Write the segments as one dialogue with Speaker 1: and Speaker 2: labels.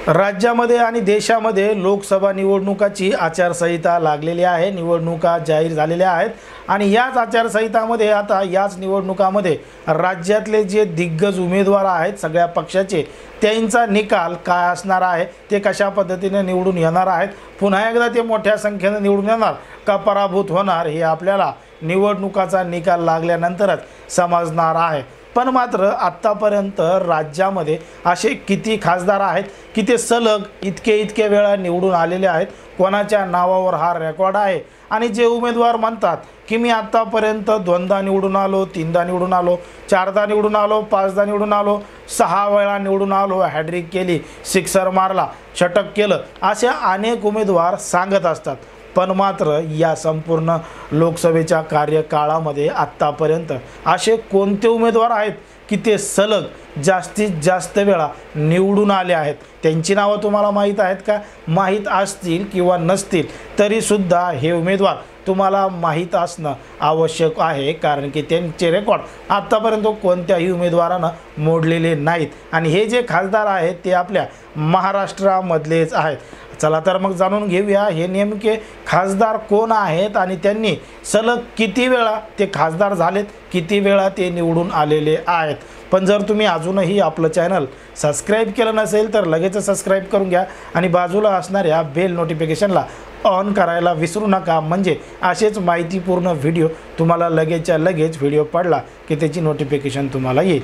Speaker 1: राज्यामध्ये आणि देशामध्ये लोकसभा निवडणुकाची आचारसंहिता लागलेली आहे। निवडणुका जाहीर झालेल्या आहेत आणि याच आचारसंहितामध्ये आता याच निवडणुकामध्ये राज्यातले जे दिग्गज उमेदवार आहेत सगळ्या पक्षाचे त्यांचा निकाल काय असणार आहे, ते कशा पद्धतीने निवडून येणार आहेत, पुन्हा एकदा ते मोठ्या संख्येने निवडून येणार का पराभूत होणार, हे आपल्याला निवडणुकाचा निकाल लागल्यानंतरच समजणार आहे। पण मात्र आत्तापर्यंत राज्यामध्ये असे किती खासदार आहेत की ते सलग इतके वेळा निवडून आलेले आहेत, कोणाच्या नावावर हा रेकॉर्ड आहे। आणि जे उमेदवार म्हणतात की मी आत्तापर्यंत दोनदा निवडून आलो, तीनदा निवडून आलो, चारदा निवडून आलो, पाचदा निवडून आलो, 6 वेळा निवडून आलो, हॅड्रिक केली, सिक्सर मारला, षटक केलं, असे अनेक उमेदवार सांगत असतात। पण मात्र या संपूर्ण लोकसभेच्या कार्यकाळामध्ये आत्तापर्यंत असे कोणते उमेदवार आहेत की ते सलग जास्तीत जास्त वेळा निवडून आले आहेत? त्यांची नावं तुम्हाला माहीत आहेत का? माहीत असतील किंवा नसतील तरीसुद्धा हे उमेदवार तुम्हाला माहीत असणं आवश्यक आहे, कारण की त्यांचे रेकॉर्ड आत्तापर्यंत कोणत्याही उमेदवारानं मोडलेले नाहीत आणि हे जे खासदार आहेत ते आपल्या महाराष्ट्रामधलेच आहेत। चला तर मग जाणून घेऊया हे नेमके खासदार कोण आहेत आणि त्यांनी सलग किती वेळा ते खासदार झालेत, किती वेळा ते निवडून आलेले आहेत। पण जर तुम्ही अजूनही आपलं चॅनल सबस्क्राईब केलं नसेल तर लगेच सबस्क्राईब करून घ्या आणि बाजूला असणाऱ्या बेल नोटिफिकेशनला ऑन करायला विसरू नका, म्हणजे असेच माहितीपूर्ण व्हिडिओ तुम्हाला लगेचच्या लगेच व्हिडिओ पडला की त्याची नोटिफिकेशन तुम्हाला येईल।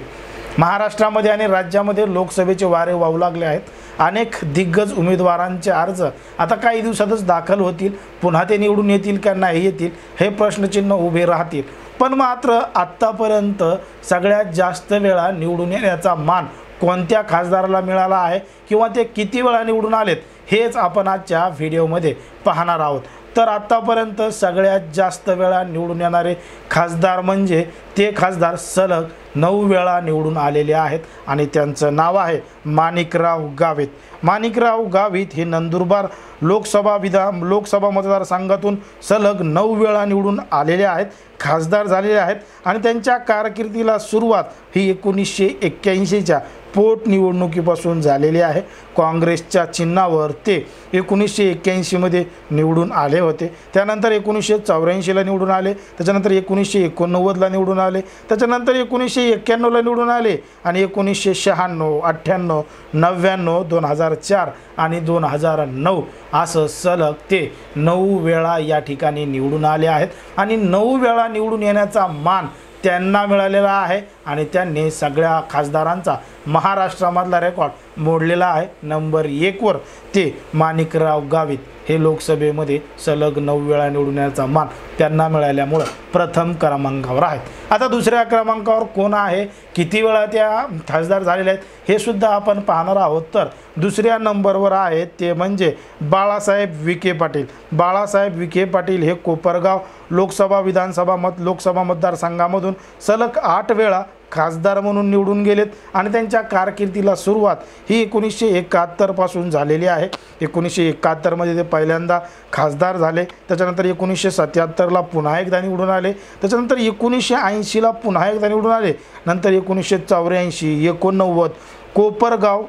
Speaker 1: महाराष्ट्रामध्ये आणि राज्यामध्ये लोकसभेचे वारे वाहू लागले आहेत। अनेक दिग्गज उमेदवारांचे अर्ज आता काही दिवसातच दाखल होतील, पुन्हा ते निवडून येतील का नाही येतील हे प्रश्नचिन्ह उभे राहतील। पण मात्र आत्तापर्यंत सगळ्यात जास्त वेळा निवडून येण्याचा मान कोणत्या खासदाराला मिळाला आहे किंवा ते किती वेळा निवडून आलेत हेच आपण आजच्या व्हिडिओमध्ये पाहणार आहोत। तर आत्तापर्यंत सगळ्यात जास्त वेळा निवडून येणारे खासदार म्हणजे ते खासदार सलग 9 वेळा निवडून आलेले आहेत आणि त्यांचं नाव आहे माणिकराव गावित। माणिकराव गावित हे नंदुरबार लोकसभा मतदारसंघातून सलग 9 वेळा निवडून आलेले आहेत, खासदार झालेले आहेत आणि त्यांच्या कारकिर्दीला सुरुवात ही 1981च्या पोटनिवडणुकीपासून झालेली आहे। काँग्रेसच्या चिन्हावर ते 1981मध्ये निवडून आले होते, त्यानंतर 1984ला निवडून आले, त्याच्यानंतर 1989ला निवडून आले, त्याच्यानंतर 1991ला निवडून आले आणि 1996, 98, 99, 2004 आणि 2009 असं सलग ते 9 वेळा या ठिकाणी निवडून आले आहेत आणि 9 वेळा निवडून येण्याचा मान त्यांना मिळालेला आहे आणि त्यांनी सगळ्या खासदारांचा महाराष्ट्रामधला रेकॉर्ड मोडलेला आहे। नंबर 1 वर ते माणिकराव गावित हे लोकसभेमध्ये सलग 9 वेळा निवडून येण्याचा मान त्यांना मिळाल्यामुळे प्रथम क्रमांकावर आहेत। आता दुसऱ्या क्रमांकावर कोण आहे, किती वेळा त्या खासदार झालेले आहेत हे सुद्धा आपण पाहणार आहोत। तर दुसऱ्या नंबरवर आहेत ते म्हणजे बाळासाहेब विखे पाटील। बाळासाहेब विखे पाटील हे कोपरगाव लोकसभा मतदारसंघामधून सलग 8 वेळा खासदार म्हणून निवडून गेलेत आणि त्यांच्या कारकिर्दीला सुरुवात ही 1971 पासून झालेली आहे। 1971मध्ये ते पहिल्यांदा खासदार झाले, त्याच्यानंतर 1977ला पुन्हा एकदा निवडून आले, त्याच्यानंतर 1980ला पुन्हा एकदा निवडून आले, नंतर 1984, 89 कोपरगाव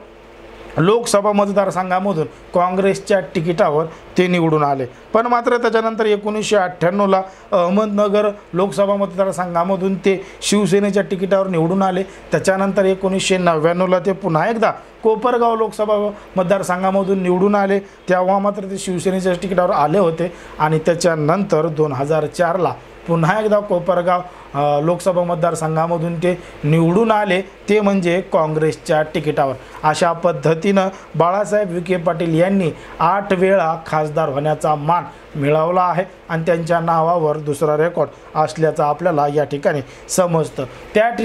Speaker 1: लोकसभा मतदारसंघामधून काँग्रेसच्या तिकिटावर ते निवडून आले। पण मात्र त्याच्यानंतर 1998ला अहमदनगर लोकसभा मतदारसंघामधून ते शिवसेनेच्या तिकिटावर निवडून आले, त्याच्यानंतर 1999ला ते पुन्हा एकदा कोपरगाव लोकसभा मतदारसंघामधून निवडून आले, तेव्हा मात्र ते शिवसेनेच्या तिकिटावर आले होते आणि त्याच्यानंतर 2004ला पुन्हा एकदा कोपरगाव लोकसभा मतदारसंघामधून ते निवडून आले, ते म्हणजे काँग्रेसच्या तिकिटावर। अशा पद्धतीनं बाळासाहेब विखे पाटील यांनी 8 वेळा खासदार होण्याचा मान मिळवला आहे आणि त्यांच्या नावावर दुसरा रेकॉर्ड असल्याचं आपल्याला या ठिकाणी समजतं।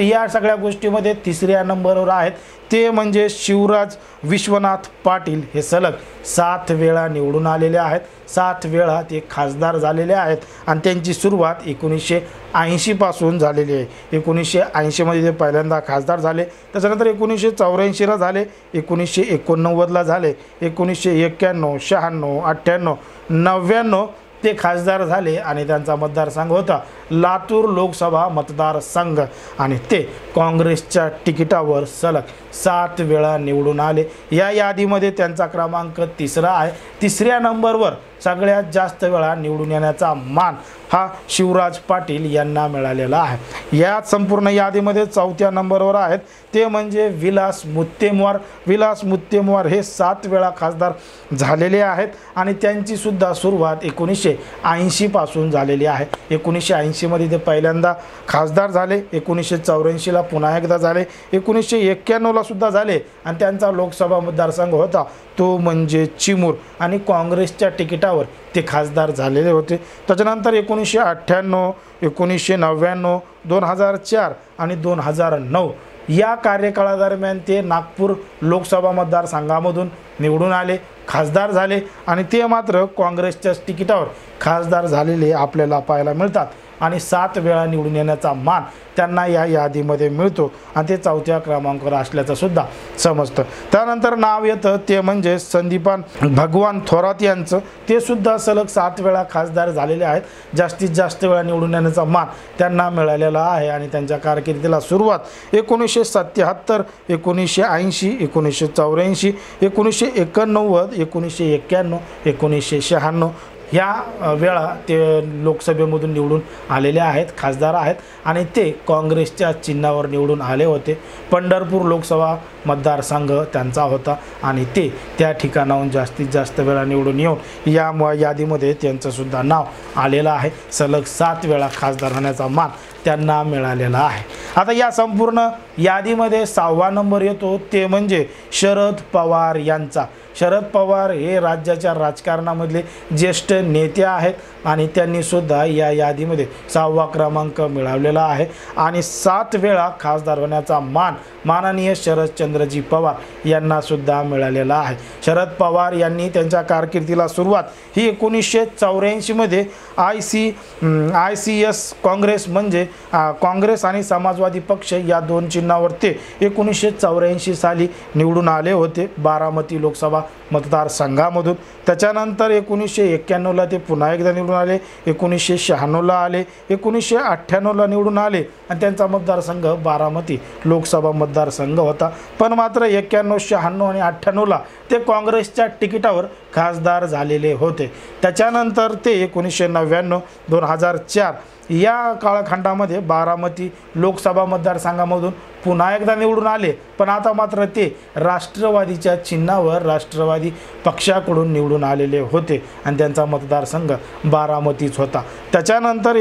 Speaker 1: या सगळ्या गोष्टीमध्ये तिसऱ्या नंबरवर आहेत ते म्हणजे शिवराज विश्वनाथ पाटील। हे सलग 7 वेळा निवडून आलेले आहेत, 7 वेळा ते खासदार झालेले आहेत आणि त्यांची सुरुवात 1980 पासून झालेली आहे। 1980मध्ये ते पहिल्यांदा खासदार झाले, त्याच्यानंतर 1984ला झाले, 1989ला झाले, 1991, 96, 98, 99 ते खासदार झाले आणि त्यांचा मतदारसंघ होता लातूर लोकसभा मतदारसंघ आणि ते काँग्रेसच्या तिकिटावर सलग 7 वेळा निवडून आले। या यादीमध्ये त्यांचा क्रमांक 3रा आहे। 3ऱ्या नंबरवर सगळ्यात जास्त वेळा निवडून येण्याचा मान हा शिवराज पाटील यांना मिळालेला आहे। या संपूर्ण यादीमध्ये 4थ्या नंबरवर आहेत ते म्हणजे विलास मुत्तेमवार। विलास मुत्तेमवार हे 7 वेळा खासदार झालेले आहेत आणि त्यांची सुद्धा सुरुवात 1980 पासून झालेली आहे। 1980 मध्ये ते पहिल्यांदा खासदार झाले, 1984 ला पुन्हा एकदा झाले, 1991 ला सुद्धा झाले आणि त्यांचा लोकसभा मतदारसंघ होता तो म्हणजे चिमूर आणि काँग्रेसच्या तिकिटावर ते खासदार झालेले होते। त्याच्यानंतर 1998, 1999, 2004 आणि 2009 या कार्यकाळादरम्यान ते नागपूर लोकसभा मतदारसंघामधून निवडून आले, खासदार झाले आणि ते मात्र काँग्रेसच्या तिकिटावर खासदार झालेले आपल्याला पाहायला मिळतात आणि 7 वेळा निवडून येण्याचा मान त्यांना या यादीमध्ये मिळतो आणि ते 4थ्या क्रमांकावर असल्याचं सुद्धा समजतं। त्यानंतर नाव येतं ते म्हणजे संदीपान भगवान थोरात यांचं। ते सुद्धा सलग 7 वेळा खासदार झालेले आहेत। जास्तीत जास्त वेळा निवडून येण्याचा मान त्यांना मिळालेला आहे आणि त्यांच्या कारकिर्दीला सुरुवात 1977, 1980, 1984, 1989, 1991, 1996 ह्या वेळा ते लोकसभेमधून निवडून आलेले आहेत, खासदार आहेत आणि ते काँग्रेसच्या चिन्हावर निवडून आले होते। पंढरपूर लोकसभा मतदारसंघ त्यांचा होता आणि ते त्या ठिकाणाहून जास्तीत जास्त वेळा निवडून येऊन या यादीमध्ये त्यांचं सुद्धा नाव आलेलं आहे। सलग 7 वेळा खासदार होण्याचा मान त्यांना मिळालेला आहे। आता या संपूर्ण यादीमध्ये 6वा नंबर येतो ते म्हणजे शरद पवार यांचा। शरद पवार हे राज्याच्या राजकारणामधले ज्येष्ठ नेते आहेत आणि त्यांनी सुद्धा या यादीमध्ये 6वा क्रमांक मिळवलेला आहे आणि 7 वेळा खासदार होण्याचा मान माननीय शरदचंद्रजी पवार यांना सुद्धा मिळालेला आहे। शरद पवार यांनी त्यांच्या कारकिर्दीला सुरुवात ही 1984 मध्ये ICS काँग्रेस म्हणजे काँग्रेस आणि समाजवादी पक्ष या 2 चिन्हावर ते 1984 साली निवडून आले होते बारामती लोकसभा मतदारसंघामधून। त्याच्यानंतर 1991 ला ते पुन्हा एकदा निवडून आले, 1996 ला आले, 1998 ला निवडून आले आणि त्यांचा मतदारसंघ बारामती लोकसभा मतदारसंघ होता। पण मात्र 91, 96 आणि 98 ला ते काँग्रेसच्या तिकिटावर खासदार झालेले होते। त्याच्यानंतर ते 1999, 2004 या काळखंडामध्ये बारामती लोकसभा मतदारसंघामधून पुन्हा एकदा निवडून आले, पण आता मात्र ते राष्ट्रवादीच्या चिन्हावर राष्ट्रवादी पक्षाकडून निवडून आलेले होते आणि त्यांचा मतदारसंघ बारामतीच होता। त्याच्यानंतर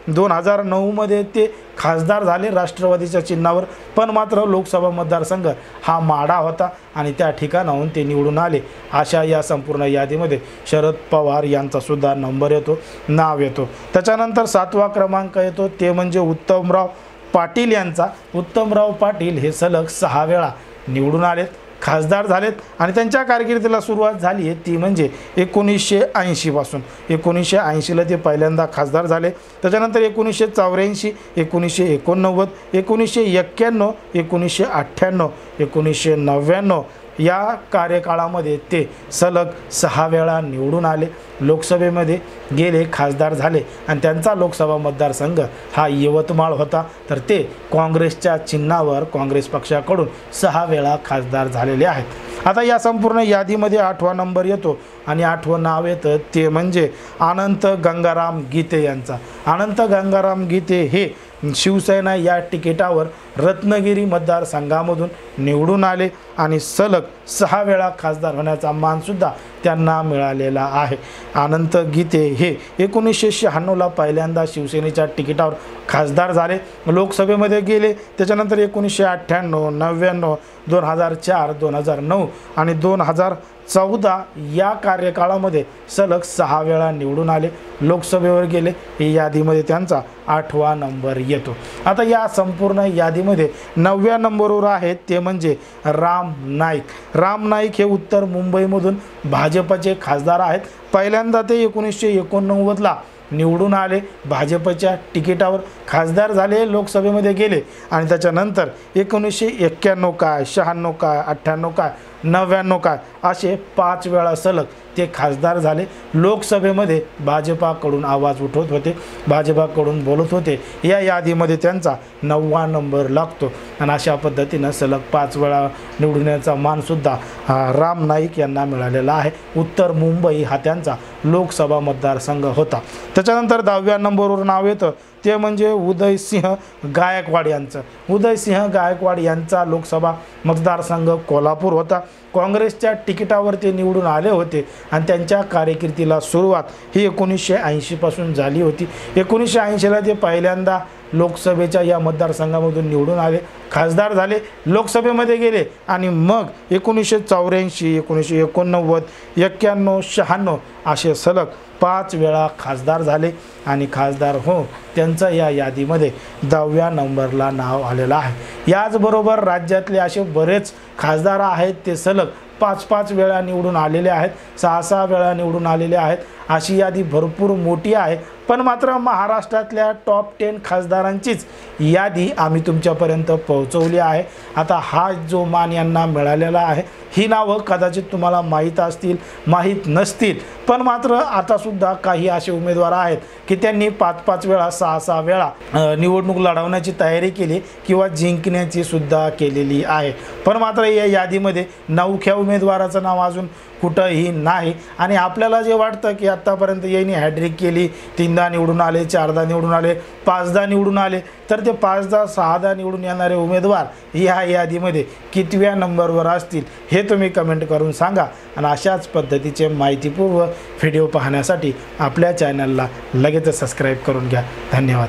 Speaker 1: 2009 मध्ये ते खासदार झाले राष्ट्रवादीच्या चिन्हावर, पण मात्र लोकसभा मतदारसंघ हा माढा होता आणि त्या ठिकाणाहून ते निवडून आले। अशा या संपूर्ण यादीमध्ये शरद पवार यांचा सुद्धा नंबर येतो, नाव येतो। त्याच्यानंतर 7वा क्रमांक येतो ते म्हणजे उत्तमराव पाटील यांचा। उत्तमराव पाटील हे सलग 6 वेळा निवडून आलेत, खासदार झालेत आणि त्यांच्या कारकिर्दीला सुरुवात झाली आहे ती म्हणजे 1980 पासून। 1980 ला ते पहिल्यांदा खासदार झाले, त्याच्यानंतर 1984, 1989, 1991, 1998, 1999 या कार्यकाळामध्ये ते सलग 6 वेळा निवडून आले, लोकसभेमध्ये गेले, खासदार झाले आणि त्यांचा लोकसभा मतदारसंघ हा यवतमाळ होता। तर ते काँग्रेसच्या चिन्हावर काँग्रेस पक्षाकडून 6 वेळा खासदार झालेले आहेत। आता या संपूर्ण यादीमध्ये 8वा नंबर येतो आणि 8वं नाव येतं ते म्हणजे अनंत गंगाराम गीते यांचा। अनंत गंगाराम गीते हे शिवसेना या तिकिटावर रत्नागिरी मतदारसंघामधून निवडून आले आणि सलग 6 वेळा खासदार होण्याचा मानसुद्धा त्यांना मिळालेला आहे। अनंत गीते हे 1996 ला पहिल्यांदा शिवसेनेच्या तिकिटावर खासदार झाले, लोकसभेमध्ये गेले, त्याच्यानंतर 1998, 99, 2004, 2009 आणि 2014 या कार्यकाळामध्ये सलग 6 वेळा निवडून आले, लोकसभेवर गेले। ही यादीमध्ये त्यांचा 8वा नंबर येतो। आता या संपूर्ण यादीमध्ये 9व्या नंबरवर आहेत ते म्हणजे राम नाईक। राम नाईक हे उत्तर मुंबईमधून भाजपचे खासदार आहेत। पहिल्यांदा ते 1989 ला निवडून आले, भाजपच्या तिकिटावर खासदार झाले, लोकसभेमध्ये गेले आणि त्याच्यानंतर 1991 काय, 96 काय, 98 काय, 99 काय असे 5 वेळा सलग ते खासदार झाले. लोकसभेमध्ये भाजपाकडून आवाज उठवत होते, भाजपाकडून बोलत होते. या यादीमध्ये त्यांचा 9वा नंबर लागतो आणि अशा पद्धतीनं सलग 5 वेळा निवडून येण्याचा मानसुद्धा राम नाईक यांना मिळालेला आहे. उत्तर मुंबई हा त्यांचा लोकसभा मतदारसंघ होता. त्याच्यानंतर 10व्या नंबरवर नाव येतं ते म्हणजे उदयसिंह गायकवाड यांचं. उदयसिंह गायकवाड यांचा लोकसभा मतदारसंघ कोल्हापूर होता. काँग्रेसच्या तिकिटावर ते निवडून आले होते आणि त्यांच्या कारकिर्दीला सुरुवात ही 1980 पासून झाली होती. 1980ला ते पहिल्यांदा लोकसभेच्या या मतदारसंघामधून निवडून आले, खासदार झाले, लोकसभेमध्ये गेले आणि मग 1984, 1989, 91, 96 असे सलग 5 वेळा खासदार झाले आणि खासदार हो त्यांचं या यादीमध्ये 10व्या नंबरला नाव आलेलं आहे. याचबरोबर राज्यातले असे बरेच खासदार आहेत ते सलग 5-5 वेळा निवडून आलेले आहेत, 6-6 वेळा निवडून आलेले आहेत. अशी यादी भरपूर मोठी आहे. पण मात्र महाराष्ट्रातल्या टॉप 10 खासदारांचीच यादी आम्ही तुमच्यापर्यंत पोहोचवली आहे. आता हा जो मान यांना मिळालेला आहे, ही नावं कदाचित तुम्हाला माहीत असतील, माहीत नसतील, पण मात्र आतासुद्धा काही असे उमेदवार आहेत की त्यांनी 5-5 वेळा, 6-6 वेळा निवडणूक लढवण्याची तयारी केली किंवा जिंकण्याची सुद्धा केलेली आहे. पण मात्र या यादीमध्ये नवख्या उमेदवाराचं नाव अजून कुठंही नाही. आणि आपल्याला जे वाटतं की आत्तापर्यंत यांनी हॅड्रिक केली, 3दा निवडून आले, 4दा निवडून आले, 5दा निवडून आले, तर ते 5दा 6दा निवडून येणारे उमेदवार ह्या यादीमध्ये कितव्या नंबरवर असतील हे तुम्ही कमेंट करून सांगा. आणि अशाच पद्धतीचे माहितीपूर्ण व्हिडिओ पाहण्यासाठी आपल्या चॅनलला लगेच सबस्क्राईब करून घ्या. धन्यवाद.